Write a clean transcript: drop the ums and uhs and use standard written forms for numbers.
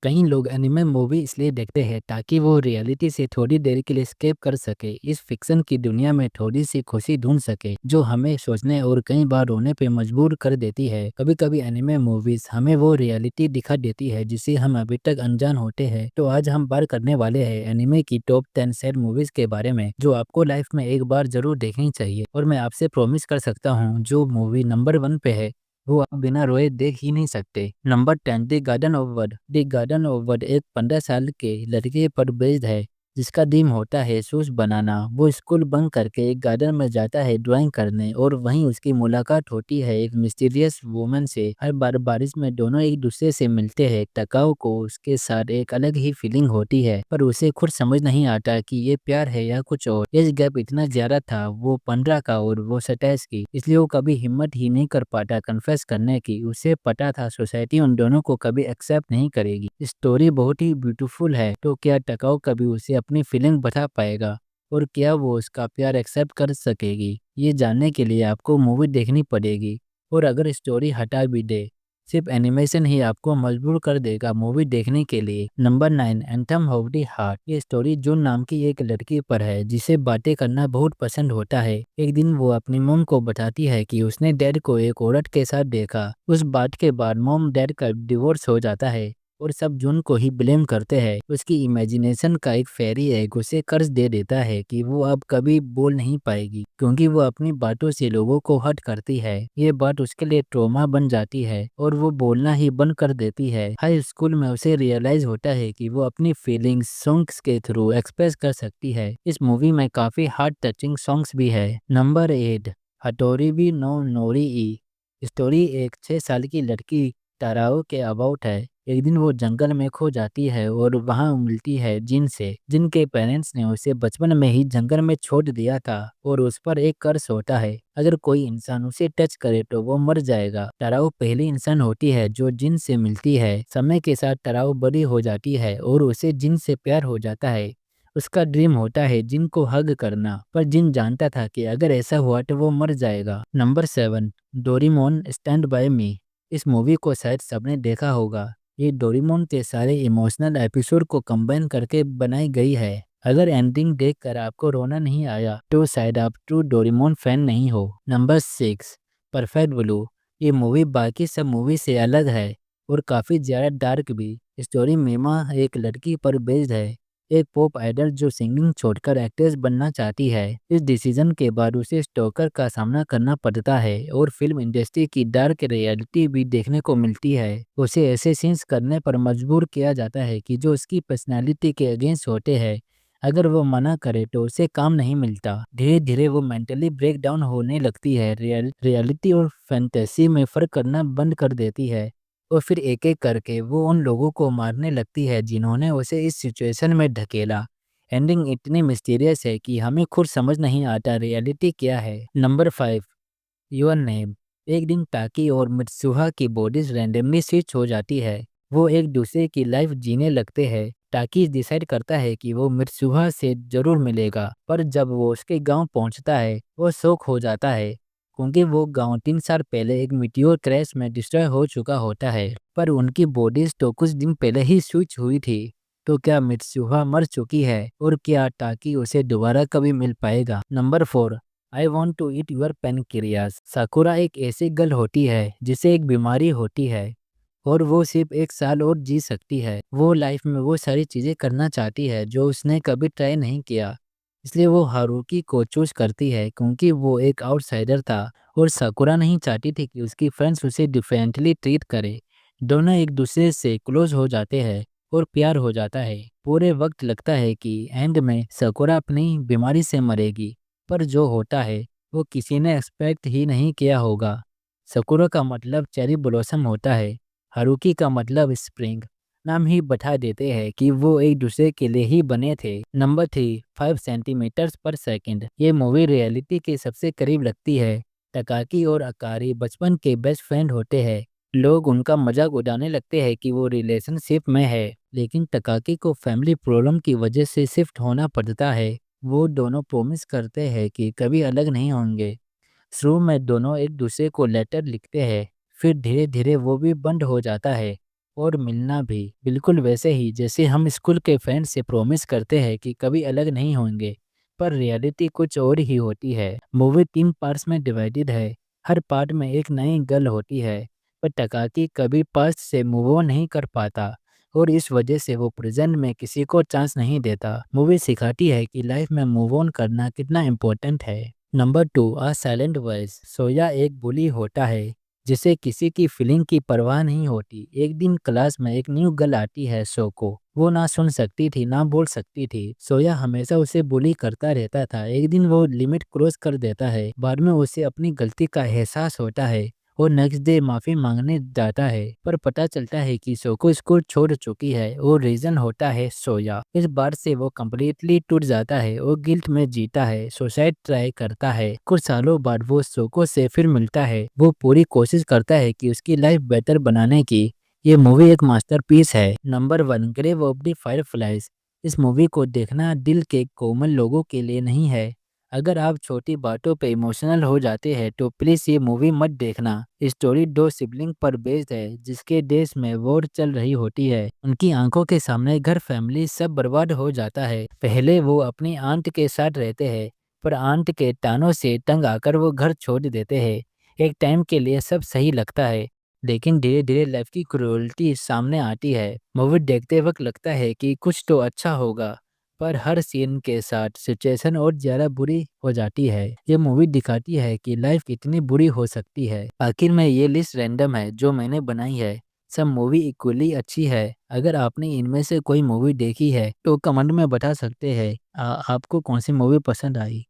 कई लोग anime movie इसलिए देखते हैं ताकि वो रियलिटी से थोड़ी देर के लिए स्केप कर सके, इस फिक्शन की दुनिया में थोड़ी सी खुशी ढूंढ सके जो हमें सोचने और कई बार रोने पे मजबूर कर देती है। कभी कभी एनिमे मूवीज हमें वो रियलिटी दिखा देती है जिसे हम अभी तक अनजान होते हैं। तो आज हम बात करने वाले हैं एनिमे की टॉप 10 सैड मूवीज के बारे में जो आपको लाइफ में एक बार जरूर देखनी चाहिए। और मैं आपसे प्रॉमिस कर सकता हूँ जो मूवी नंबर 1 पे है वो आप बिना रोए देख ही नहीं सकते। Number 10, the garden of word. The garden of word एक 15 साल के लड़के पर बेस्ड है जिसका ड्रीम होता है शूज बनाना। वो स्कूल बंक करके एक गार्डन में जाता है ड्राइंग करने और वहीं उसकी मुलाकात होती है एक मिस्टीरियस वुमन से। हर बार बारिश में दोनों एक दूसरे से मिलते हैं। टकाऊ को उसके साथ एक अलग ही फीलिंग होती है पर उसे खुद समझ नहीं आता कि ये प्यार है या कुछ और। एज गैप इतना ज्यादा था, वो 15 का और वो 27 की, इसलिए वो कभी हिम्मत ही नहीं कर पाता कन्फेस करने की। उसे पता था सोसाइटी उन दोनों को कभी एक्सेप्ट नहीं करेगी। स्टोरी बहुत ही ब्यूटीफुल है। तो क्या टकाऊ कभी उसे अपनी फीलिंग बता पाएगा और क्या वो उसका प्यार एक्सेप्ट कर सकेगी? ये जानने के लिए आपको मूवी देखनी पड़ेगी। और अगर स्टोरी हटा भी दे, सिर्फ एनिमेशन ही आपको मजबूर कर देगा मूवी देखने के लिए। Number 9, anthem of the heart. ये स्टोरी जून नाम की एक लड़की पर है जिसे बातें करना बहुत पसंद होता है। एक दिन वो अपनी मॉम को बताती है कि उसने डैड को एक औरत के साथ देखा। उस बात के बाद मॉम डैड का डिवोर्स हो जाता है और सब जून को ही ब्लेम करते हैं। उसकी इमेजिनेशन का एक फेरी एग उसे कर्ज दे देता है कि वो अब कभी बोल नहीं पाएगी क्योंकि वो अपनी बातों से लोगों को हर्ट करती है। ये बात उसके लिए ट्रॉमा बन जाती है और वो बोलना ही बंद कर देती है। हाई स्कूल में उसे रियलाइज होता है कि वो अपनी फीलिंग्स सॉन्ग्स के थ्रू एक्सप्रेस कर सकती है। इस मूवी में काफी हार्ट टचिंग सॉन्ग्स भी है। नंबर 8, हटोरी भी नो नोरी ई। स्टोरी एक 6 साल की लड़की ताराओ के अबाउट है। एक दिन वो जंगल में खो जाती है और वहाँ मिलती है जिन से, जिनके पेरेंट्स ने उसे बचपन में ही जंगल में छोड़ दिया था और उस पर एक कर्स होता है, अगर कोई इंसान उसे टच करे तो वो मर जाएगा। टराओ पहली इंसान होती है जो जिन से मिलती है। समय के साथ टराओ बड़ी हो जाती है और उसे जिन से प्यार हो जाता है। उसका ड्रीम होता है जिन को हग करना, पर जिन जानता था कि अगर ऐसा हुआ तो वो मर जाएगा। नंबर 7, डोरेमोन स्टैंड बाय मी। इस मूवी को शायद सबने देखा होगा। ये डोरेमोन के सारे इमोशनल एपिसोड को कंबाइन करके बनाई गई है। अगर एंडिंग देखकर आपको रोना नहीं आया तो शायद आप ट्रू डोरेमोन फैन नहीं हो। Number 6, perfect blue. ये मूवी बाकी सब मूवी से अलग है और काफ़ी ज़्यादा डार्क भी। स्टोरी मीमा एक लड़की पर बेस्ड है, एक पॉप आइडल जो सिंगिंग छोड़कर एक्ट्रेस बनना चाहती है। इस डिसीजन के बाद उसे स्टोकर का सामना करना पड़ता है और फिल्म इंडस्ट्री की डार्क रियलिटी भी देखने को मिलती है। उसे ऐसे सीन्स करने पर मजबूर किया जाता है कि जो उसकी पर्सनालिटी के अगेंस्ट होते हैं। अगर वो मना करे तो उसे काम नहीं मिलता। धीरे धीरे वो मेंटली ब्रेक डाउन होने लगती है, रियलिटी और फैंटेसी में फर्क करना बंद कर देती है और फिर एक एक करके वो उन लोगों को मारने लगती है जिन्होंने उसे इस सिचुएशन में ढकेला। एंडिंग इतनी मिस्टीरियस है कि हमें खुद समझ नहीं आता रियलिटी क्या है। Number 5, your name. एक दिन टाकी और मित्सुहा की बॉडीज रैंडमली स्विच हो जाती है। वो एक दूसरे की लाइफ जीने लगते हैं। टाकी डिसाइड करता है कि वो मित्सुहा से जरूर मिलेगा, पर जब वो उसके गांव पहुंचता है वो शौक हो जाता है क्योंकि वो गांव 3 साल पहले एक मीटियोर क्रैश में डिस्ट्रॉय हो चुका होता है, पर उनकी बॉडीज तो कुछ दिन पहले ही स्विच हुई थी। तो क्या मित्सुहा मर चुकी है और क्या टाकी उसे दोबारा कभी मिल पाएगा? Number 4, I want to eat your pancreas. Sakura एक ऐसी गर्ल होती है जिसे एक बीमारी होती है और वो सिर्फ 1 साल और जी सकती है। वो लाइफ में वो सारी चीजें करना चाहती है जो उसने कभी ट्राई नहीं किया, इसलिए वो हारुकी को चूज करती है क्योंकि वो एक आउटसाइडर था और साकुरा नहीं चाहती थी कि उसकी फ्रेंड्स उसे डिफरेंटली ट्रीट करे। दोनों एक दूसरे से क्लोज हो जाते हैं और प्यार हो जाता है। पूरे वक्त लगता है कि एंड में साकुरा अपनी बीमारी से मरेगी, पर जो होता है वो किसी ने एक्सपेक्ट ही नहीं किया होगा। साकुरा का मतलब चेरी ब्लॉसम होता है, हारुकी का मतलब स्प्रिंग। नाम ही बता देते हैं कि वो एक दूसरे के लिए ही बने थे। नंबर 3, 5 सेंटीमीटर पर सेकेंड। ये मूवी रियलिटी के सबसे करीब लगती है। टकाकी और अकारी बचपन के बेस्ट फ्रेंड होते हैं। लोग उनका मजाक उड़ाने लगते हैं कि वो रिलेशनशिप में है, लेकिन टकाकी को फैमिली प्रॉब्लम की वजह से शिफ्ट होना पड़ता है। वो दोनों प्रॉमिस करते हैं कि कभी अलग नहीं होंगे। शुरू में दोनों एक दूसरे को लेटर लिखते हैं, फिर धीरे धीरे वो भी बंद हो जाता है और मिलना भी। बिल्कुल वैसे ही जैसे हम स्कूल के फ्रेंड से प्रॉमिस करते हैं कि कभी अलग नहीं होंगे, पर रियलिटी कुछ और ही होती है। मूवी 3 पार्ट्स में डिवाइडेड है। हर पार्ट में एक नई गर्ल होती है, पर टकाकी कभी पास्ट से मूव ऑन नहीं कर पाता और इस वजह से वो प्रेजेंट में किसी को चांस नहीं देता। मूवी सिखाती है कि लाइफ में मूव ऑन करना कितना इम्पोर्टेंट है। Number 2, a silent voice. सोया एक बुली होता है जिसे किसी की फीलिंग की परवाह नहीं होती। एक दिन क्लास में एक न्यू गर्ल आती है सो को। वो ना सुन सकती थी ना बोल सकती थी। सोया हमेशा उसे बुली करता रहता था। एक दिन वो लिमिट क्रॉस कर देता है। बाद में उसे अपनी गलती का एहसास होता है और नेक्स्ट डे माफी मांगने जाता है, पर पता चलता है कि सोको स्कूल छोड़ चुकी है और रीजन होता है सोया। इस बार से वो कम्प्लीटली टूट जाता है और गिल्ट में जीता है। सुसाइड ट्राई करता है। कुछ सालों बाद वो सोको से फिर मिलता है। वो पूरी कोशिश करता है कि उसकी लाइफ बेटर बनाने की। ये मूवी एक मास्टरपीस है। Number 1, Grave of the Fireflies. इस मूवी को देखना दिल के कोमल लोगों के लिए नहीं है। अगर आप छोटी बातों पे इमोशनल हो जाते हैं तो प्लीज ये मूवी मत देखना। स्टोरी 2 सिबलिंग पर बेस्ड है जिसके देश में वॉर चल रही होती है। उनकी आंखों के सामने घर फैमिली सब बर्बाद हो जाता है। पहले वो अपनी आंट के साथ रहते हैं, पर आंट के तानों से तंग आकर वो घर छोड़ देते हैं। एक टाइम के लिए सब सही लगता है, लेकिन धीरे धीरे लाइफ की क्रूरल्टी सामने आती है। मूवी देखते वक्त लगता है कि कुछ तो अच्छा होगा, पर हर सीन के साथ सिचुएशन और ज़्यादा बुरी हो जाती है। ये मूवी दिखाती है कि लाइफ कितनी बुरी हो सकती है। आखिर में ये लिस्ट रैंडम है जो मैंने बनाई है। सब मूवी इक्वली अच्छी है। अगर आपने इनमें से कोई मूवी देखी है तो कमेंट में बता सकते हैं आपको कौन सी मूवी पसंद आई।